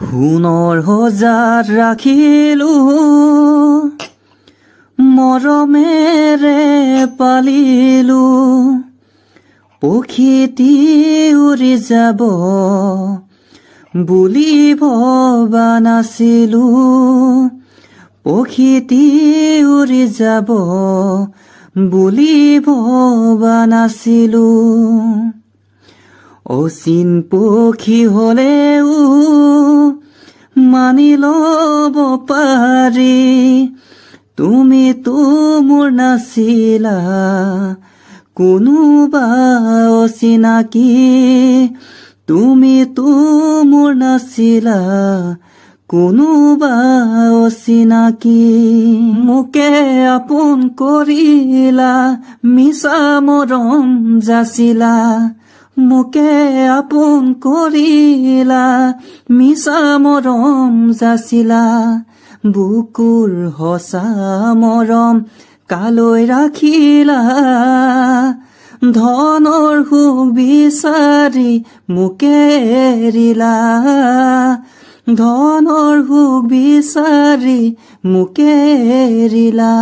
সোণৰ সজাত ৰাখিলো মৰমেৰে পালিলো পক্ষীটি উৰি যাব বুলি ভবা নাছিলো পক্ষীটি উৰি যাব বুলি ভবা নাছিলো অচিন পক্ষী হলেও মানি লব পাৰি তুমিতো মোৰ নাছিলা কোনোবা অচিনাকি তুমিতো মোৰ নাছিলা কোনোবা অচিনাকি মোকে আপোন কৰিলা মিছা মৰম যাচিলা মোকে আপোন কৰিলা মিছা মৰম যাচিলা বুকুৰ সঁচা মৰম কালৈ ৰাখিলা ধনৰ সুখ বিচাৰি মোকে এৰিলা ধনৰ সুখ বিচাৰি মোকে এৰিলা